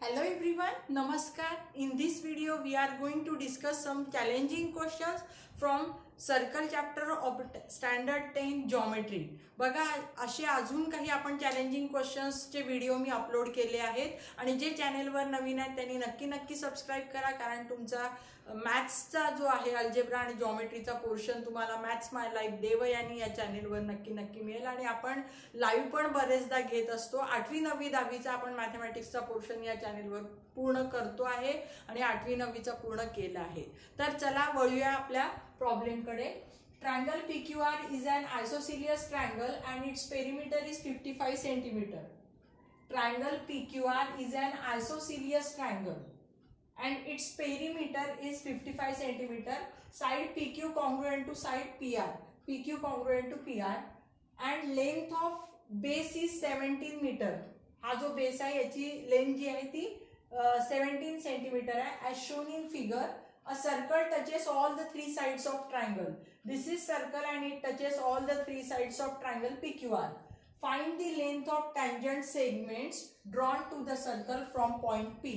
Hello everyone, Namaskar. In this video we are going to discuss some challenging questions from circle chapter of standard 10 geometry. बघा असे अजून काही आपण challenging क्वेश्चन्सचे video मी upload केले आहेत आणि जे चॅनेलवर नवीन आहेत त्यांनी नक्की सबस्क्राईब करा, कारण तुमचा मॅथ्सचा जो आहे अल्जेब्रा आणि जॉमेट्रीचा पोर्शन तुम्हाला मॅथ्स माय लाईफ देवयानी या चॅनेलवर नक्की मिळेल. आणि आपण लाईव्ह पण बरेचदा घेत असतो. 8वी 9वी 10वीचा आपण मॅथमॅटिक्सचा पोर्शन या चॅनेलवर पूर्ण करतो आहे आणि 8वी 9वीचा पूर्ण केला आहे. तर चला वळूया आपल्या प्रॉब्लेम कडे. Triangle PQR is an isosceles triangle and its perimeter is 55 centimeter. Triangle PQR is an isosceles triangle and its perimeter is 55 centimeter. Side PQ congruent to side PR. PQ congruent to PR and length of base is 17 meter. हा जो base आहे याची length जी आहे ती 17 centimetre आहे. as shown in figure, a circle touches all the three sides of triangle. This is circle and it touches all the three sides of triangle PQR. Find the length of tangent segments drawn to the circle from point P.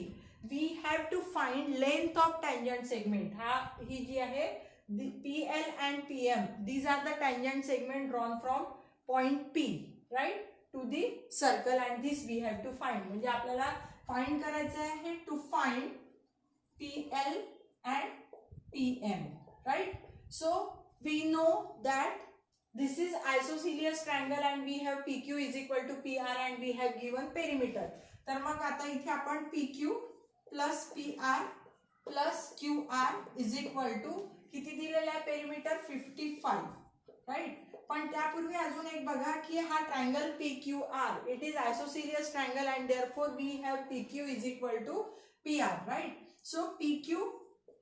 We have to find length of tangent segment. ही जी आहे PL and PM. These are the tangent segment drawn from point P, right, to the circle, and this we have to find. म्हणजे आपल्याला find करायचं आहे to find PL and PM, right? So we know that this is isosceles triangle and we have PQ is equal to PR and we have given perimeter. तर मग आता इथे आपण PQ plus PR plus QR is equal to किती दिलेला आहे perimeter 55, right. पण त्यापूर्वी अजून एक बघा की हा triangle PQR it is isosceles triangle and therefore we have PQ is equal to PR, right? So PQ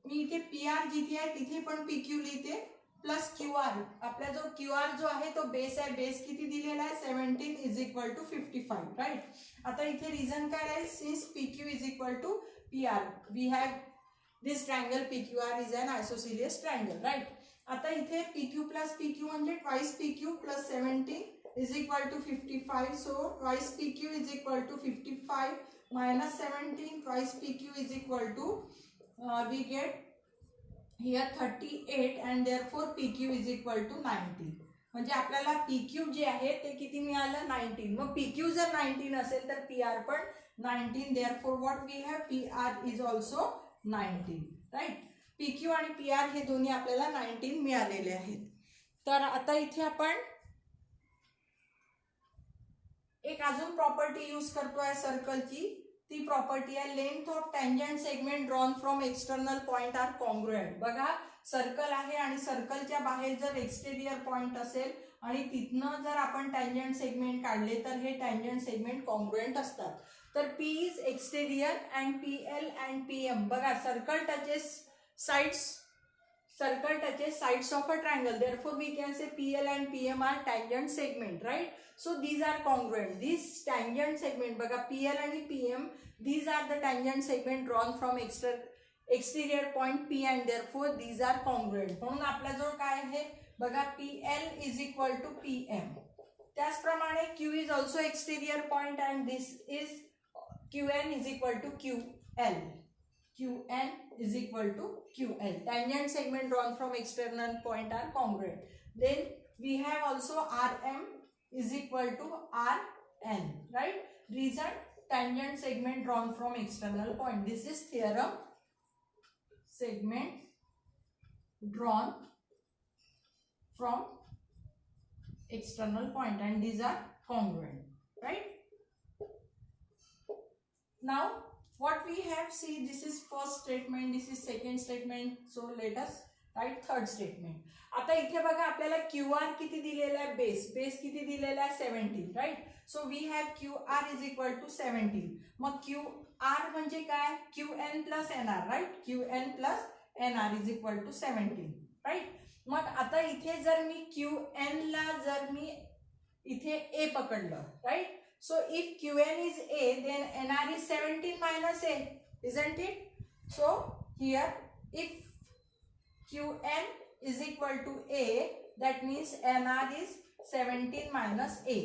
मी इथे PR जिथे आहे तिथे पण PQ लिहिते प्लस QR. आपला जो QR जो आहे तो बेस आहे. बेस किती दिलेला आहे 17 इज इक्वल टू 55, राइट. आता इथे रिझन काय आहे, since PQ is equal to PR we have this triangle PQR is an isosceles triangle, right. आता इथे PQ प्लस PQ म्हणजे twice PQ plus 17 is equal to 55. So twice PQ is equal to 55 minus 17 twice PQ is equal to we get here 38 and therefore PQ is equal to 90. म्हणजे आपल्याला PQ जे आहे ते किती मिळालं 19. मग PQ जर 19 असेल तर PR पण 19. therefore what we have PR is also 19, right. PQ आणि PR हे दोन्ही आपल्याला 19 मिळालेले आहेत. तर आता इथे आपण एक अजून प्रॉपर्टी यूज करतोय सर्कलची. ती प्रॉपर्टी आहे length of tangent segment drawn from external point are congruent. बघा सर्कल आहे आणि सर्कलच्या बाहेर जर एक्सटेरियर पॉइंट असेल आणि तिथनं जर आपण टँजंट सेगमेंट काढले तर हे टँजंट सेगमेंट कॉन्ग्रुएंट असतात. तर P is exterior and PL and PM. बघा circle touches sides of a triangle, therefore we can say PL and PM are tangent segment, right. So these are congruent. This tangent segment बघा PL आणि PM, these are the tangent segment drawn from exterior point P and therefore these are congruent. म्हणून आपल्याजवळ काय आहे बघा PL is equal to PM. त्याचप्रमाणे Q is also exterior point and this is QN is equal to QL. QN is equal to QL. Tangent segment drawn from external point are congruent. Then we have also RM is equal to RN, right. Reason tangent segment drawn from external point. This is theorem. Segment drawn from external point and these are congruent, right. Now what we have, see this is first statement, this is second statement, so let us write third statement. आता इथे बघा आपल्याला QR किती दिलेला आहे base किती दिलेला आहे 17, right. So we have QR is equal to 17. मग QR म्हणजे काय QN plus NR, right. QN plus NR is equal to 17, right. मग आता इथे जर मी QN ला जर मी इथे A पकडलं, right. So if QN is A, then NR is 17 minus A, isn't it? So here if QN is equal to A, that means NR is 17 minus A,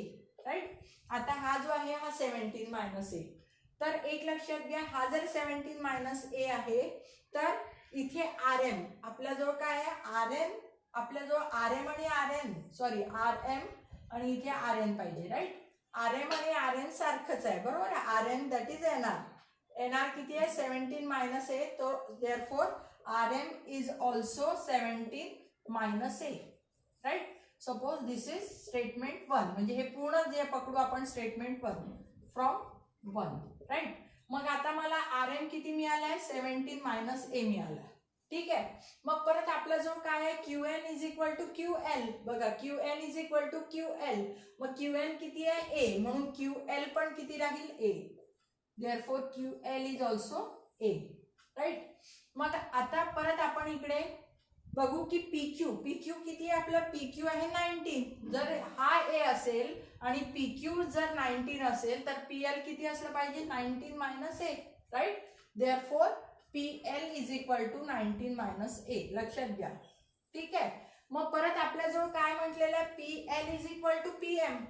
right. आता हा जो आहे हा 17 minus A. तर एक लक्षात घ्या, हा जर 17 मायनस ए आहे तर इथे आर एम आपल्याजवळ काय आहे, आर एम आपल्याजवळ आर एम आणि R N sorry R M आणि इथे आर एन पाहिजे, राईट. आर एम आणि आर एन सारखंच आहे, बरोबर आहे. R N that is N R. N R किती आहे, 17 मायनस ए. तो therefore R M is also 17 minus A, right. Suppose this is statement 1, म्हणजे हे पूर्ण जे पकडू आपण स्टेटमेंट 1 फ्रॉम 1, राईट. मग आता मला आर एम किती मिळालाय, 17 मायनस ए मिळाला, ठीक आहे. मग परत आपल्याजवळ काय आहे, Q N is equal to Q L. बघा Q N is equal to Q L. मग क्यू एन किती आहे, ए, म्हणून क्यू एल पण किती राहील, A. Therefore Q L is also A, right. मग आता परत आपण इकडे बघू की पीक्यू किती आहे, आपलं पीक्यू आहे 19. जर हा ए असेल आणि पीक्यू जर 19 असेल तर पीएल किती असलं पाहिजे, 19 minus A, right. Therefore PL is equal to 19 minus A, लक्षात घ्या, ठीक आहे. मग परत आपल्याजवळ काय म्हटलेलं आहे, PL is equal to PM.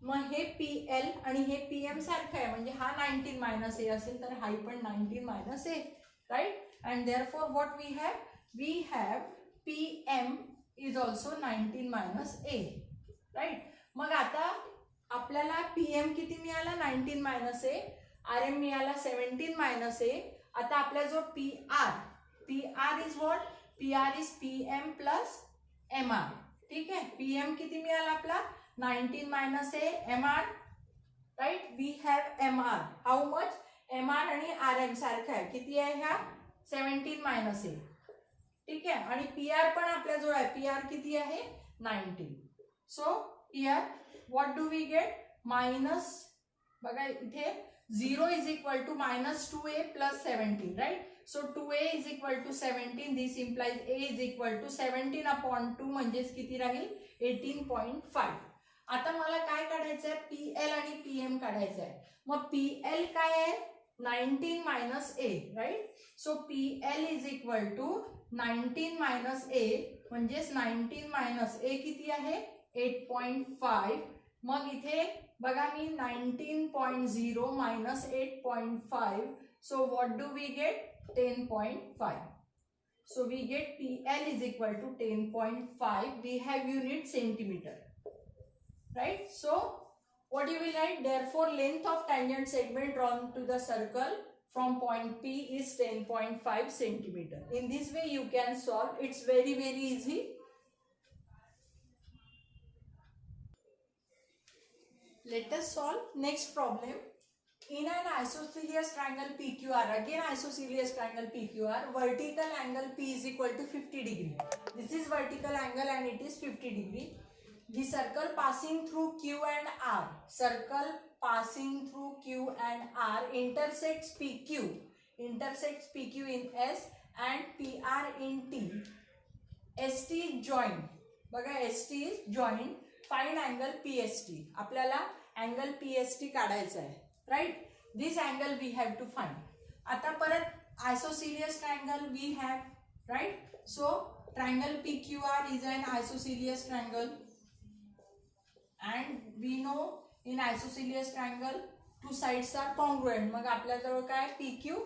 मग हे पीएल आणि हे पीएम सारखं आहे, म्हणजे हा 19 मायनस ए असेल तर हा पण 19 minus A, right. And therefore what we have PM is also 19 minus A, right. मग आता आपल्याला PM किती मिळाला, 19 minus A. RM मिळाला 17 minus A. आता आपल्याजवळ PR is what, PR is PM plus MR, ठीक आहे. PM किती मिळाला आपला, 19 minus A MR, right. We have MR, how much, MR आणि RM सारखं आहे, किती आहे ह्या, 17 minus A, ठीक आहे. आणि पीआर पण आपल्याजवळ आहे, पीआर किती आहे, 19. So here what do we get, minus, बघा इथे 0 is equal to minus 2a plus 17, right. So 2a is equal to 17, this implies a is equal to 17 upon 2, म्हणजेच किती राहील, 18.5. आता मला काय काढायचं आहे, पीएल आणि पीएम काढायचं आहे. मग पीएल काय आहे, 19 minus A, right. So PL is equal to 19 minus A, म्हणजेच 19 मायनस ए किती आहे, 8.5. मग इथे बघा मी 19.0 minus 8.5. So what do we get, 10.5. So we get PL is equal to 10.5. We have unit centimetre, right. So what you will write, therefore length of tangent segment drawn to the circle from point P is 10.5 centimeter. In this way you can solve, it's very easy. Let us solve next problem. In an isosceles triangle PQR, again isosceles triangle PQR, vertical angle P is equal to 50 degree. This is vertical angle and it is 50 degree. The circle passing through Q and R, circle passing through Q and R intersects PQ in S and PR in T. ST is joined, बघा ST is joined. Find angle PST. आपल्याला angle PST काढायचा आहे, right. This angle we have to find. आता परत isosceles triangle we have, right. So triangle PQR is an isosceles triangle. And we know in isosceles triangle two sides are congruent. मग आपल्याजवळ काय, PQ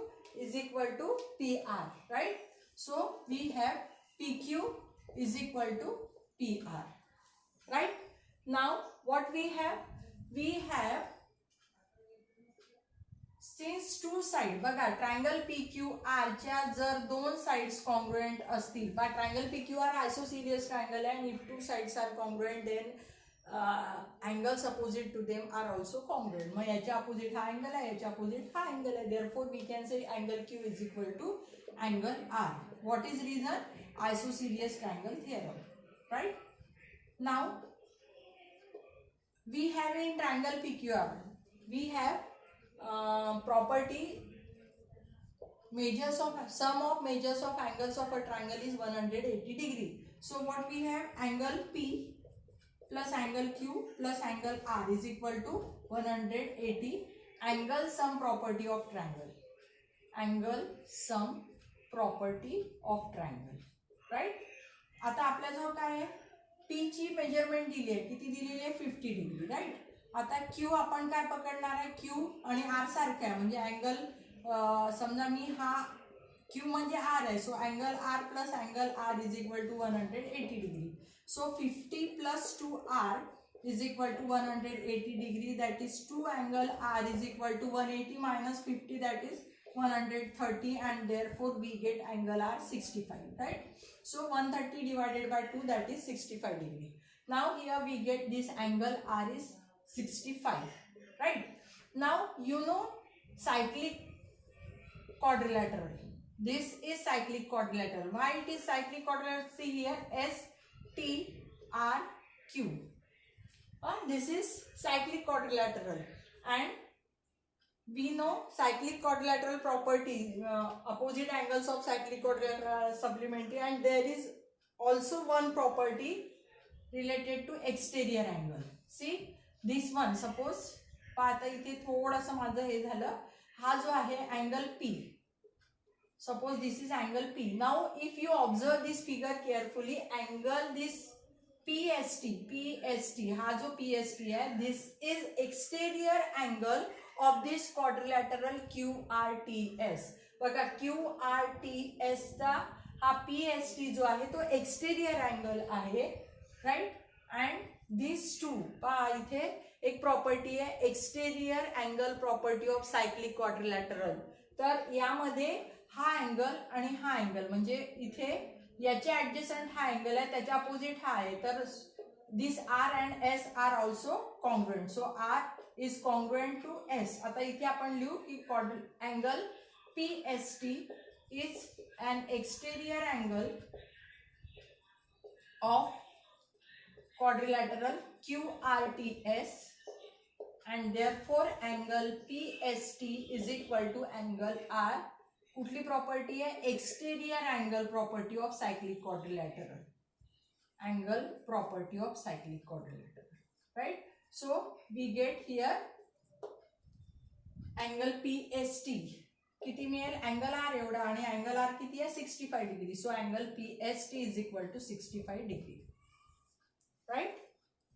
is equal to PR, right. So we have PQ is equal to PR, right. Now what we have since two sides, बघा triangle PQR च्या जर दोन sides congruent असतील, but triangle PQR isosceles triangle and if two sides are congruent then angles opposite to them are also congruent. मग याच्या opposite हा angle आहे, याच्या opposite हा angle आहे. Therefore we can say angle Q is equal to angle R. What is reason? Isosceles triangle theorem, right. Now we have in triangle PQR we have property, measures of sum of measures of angles of a triangle is 180 degree. So what we have, angle P plus angle Q plus angle R is equal to 180. Angle sum property of triangle, angle sum property of triangle, right. आता आपल्याजवळ काय आहे, P ची measurement दिली आहे, किती दिलेली आहे, 50 डिग्री, राईट. आता क्यू आपण काय पकडणार आहे, क्यू आणि आर सारखं आहे म्हणजे अँगल, समजा मी हा क्यू म्हणजे आर आहे, so angle R plus angle R is equal to 180 degree. So 50 plus 2r is equal to 180 degree, that is 2 angle r is equal to 180 minus 50, that is 130, and therefore we get angle r 65, right? So 130 divided by 2, that is 65 degree. Now here we get this angle r is 65, right? Now you know cyclic quadrilateral. This is cyclic quadrilateral. Why it is cyclic quadrilateral? See here, S T R Q. This is cyclic quadrilateral, and we know cyclic quadrilateral property, opposite angles of cyclic quadrilateral are supplementary, and there is also one property related to exterior angle. See this one, suppose आता इथे थोडंसं माझं हे झालं, हा जो आहे angle P, suppose this is angle P. Now if you observe this figure carefully, angle this PST हा जो PST है, this is exterior angle of this quadrilateral QRTS. बघा QRTS चा हा PST जो आहे तो exterior angle आहे, right? And these two, पहा इथे एक प्रॉपर्टी आहे exterior angle property of cyclic quadrilateral. तर यामध्ये हा अँगल आणि हा अँगल म्हणजे इथे याच्या ऍडजस्टंट हा अँगल आहे, त्याच्या अपोजिट हा आहे, तर this R and S are also congruent, so R is congruent to S. आता इथे आपण लिहू की angle P S T is an exterior angle of quadrilateral QRTS, and therefore angle PST is equal to angle R. कुठली property आहे, exterior angle property of cyclic quadrilateral, angle property of cyclic quadrilateral, right? So we get here angle PST किती मिळेल, angle R एवढा, आणि angle R किती आहे 65 degree, so angle PST is equal to 65 degree, right?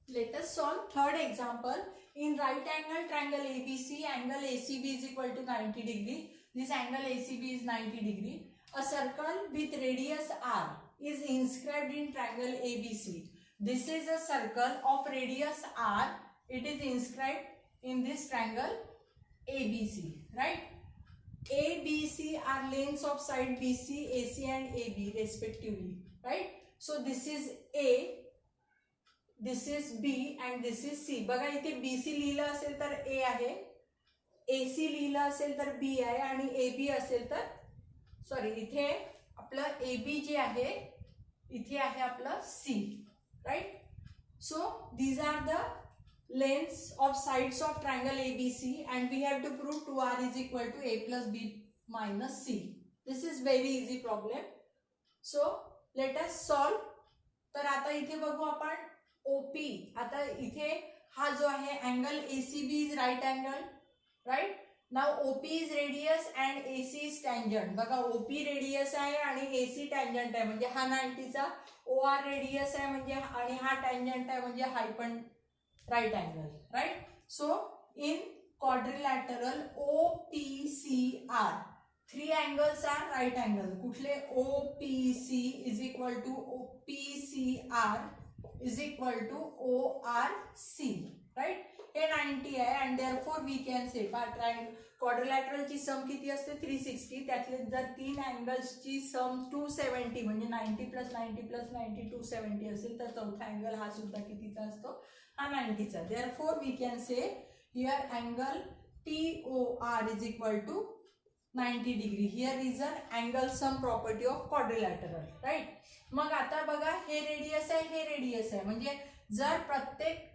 Let us solve third example. In right angle triangle ABC, angle ACB is equal to 90 degree. This angle ACB is 90 degree. A circle with radius R is inscribed in triangle ABC. This is a circle of radius R. It is inscribed in this triangle ABC, right? ABC are lengths of side BC, AC and AB respectively, right? So this is A, this is B and this is C. बघा इथे BC लिहिलं असेल तर A आहे, AC लिहिलं असेल तर B आहे, आणि AB असेल तर सॉरी इथे आपलं AB जे आहे इथे आहे आपलं C, right? So these are the lengths of sides of triangle ABC and we have to prove 2R is equal to A plus B minus C. This is very easy problem. So let us solve. तर आता इथे बघू आपण OP. आता इथे हा जो आहे angle ACB is right angle, right? Now OP is radius and AC is tangent. बघा OP रेडियस आहे आणि AC टँजंट आहे, म्हणजे हा 90 चा, OR रेडियस आहे म्हणजे आणि हा टँजंट आहे म्हणजे हा पण right angle, right? So in quadrilateral OPCR three angles are right angle. कुठले? OPC is equal to OPCR is equal to ORC, right? हे 90 आहे and therefore we can say क्वाड्रिलॅटरलची सम किती असते 360. त्यातले जर तीन अँगल्सची सम 270 म्हणजे 90 प्लस 90 प्लस 90 270 असेल तर चौथा अँगल हा सुद्धा कितीचा असतो, हा 90 चा. Therefore we can say here angle TOR is equal to 90 degree. Here is an angle sum property of quadrilateral, right? मग आता बघा हे रेडियस आहे, हे रेडियस आहे, म्हणजे जर प्रत्येक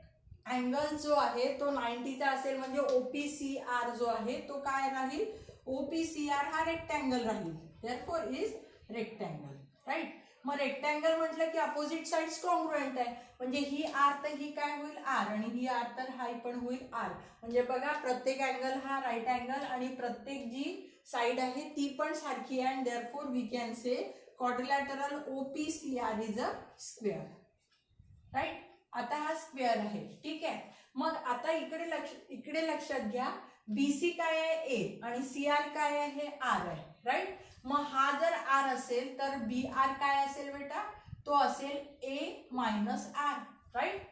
अँगल जो आहे तो 90 चा असेल म्हणजे OPCR जो आहे तो काय राहील, OPCR हा रेक्टँगल राहील. Therefore is rectangle, right? मग रेक्टँगल म्हटलं की अपोजिट साइड्स कॉन्ग्रुएंट आहे, म्हणजे ही आर तर ही काय होईल आर, आणि ही आर तर हा पण होईल आर. म्हणजे बघा प्रत्येक अँगल हा राइट अँगल आणि प्रत्येक जी साइड आहे ती पण सारखी आहे, and therefore we can say quadrilateral OPCR is a square, right? आता हा स्क्वेअर आहे, ठीक आहे. मग आता इकडे लक्षात घ्या, BC काय आहे ए आणि CR काय आहे आर आहे, राईट. मग हा जर आर असेल तर BR काय असेल बेटा, तो असेल A minus R, right.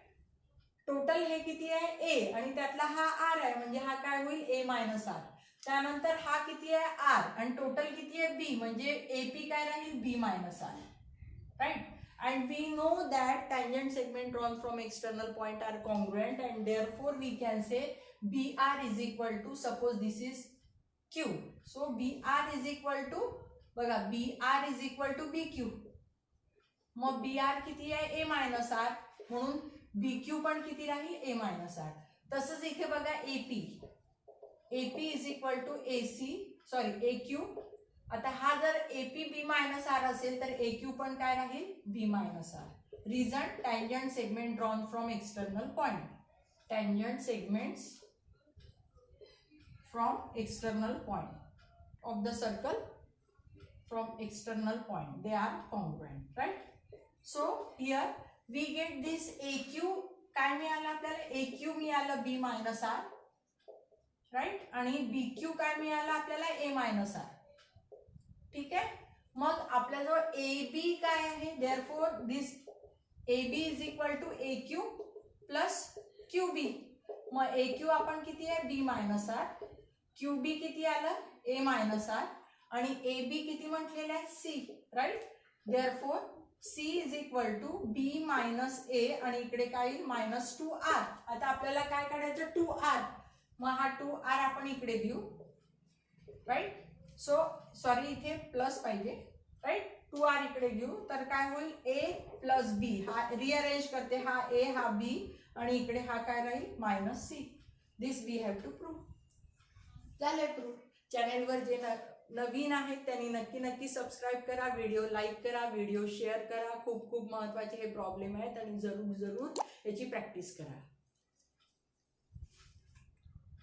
Total हे किती आहे ए आणि त्यातला हा आर आहे म्हणजे हा काय होईल ए मायनस आर. त्यानंतर हा किती आहे आर आणि टोटल किती आहे बी म्हणजे AP काय राहील B minus R, right. And we know that tangent segment drawn from external point are congruent and therefore we can say BR is equal to, suppose this is Q, so BR is equal to, बघा BR is equal to BQ. मग BR किती आहे A minus R म्हणून BQ पण किती राहील A minus R. तसंच इथे बघा AP is equal to AQ. आता हा जर AP B मायनस आर असेल तर AQ पण काय राहील B minus R. Reason, tangent segment drawn from external point. Tangent segments from external point of the circle, from external point they are congruent, right. So here we get this AQ काय मिळालं आपल्याला, AQ मिळालं B minus R, right. आणि BQ काय मिळालं आपल्याला A minus R, ठीक आहे. मग आपल्याजवळ AB काय आहे, therefore this AB is equal to AQ plus QB. मग AQ आपण किती आहे B मायनस आर, QB किती आलं A मायनस आर आणि AB किती म्हटलेलं आहे C, right. Therefore C is equal to B minus A आणि इकडे काय येईल मायनस 2R. आता आपल्याला काय काढायचं 2R, मग हा 2R आपण इकडे देऊ, राईट. सो सॉरी इथे प्लस पाहिजे, राईट. 2R इकडे घेऊ तर काय होईल A प्लस B. हा रिअरेंज करते, हा A हा B आणि इकडे हा काय राहील minus C. This we have to prove. झाले प्रूव्ह. चॅनेलवर जे नवीन आहेत त्यांनी नक्की सबस्क्राईब करा, व्हिडिओ लाईक करा, व्हिडिओ शेअर करा. खूप महत्त्वाचे हे प्रॉब्लेम आहेत आणि जरूर याची प्रॅक्टिस करा.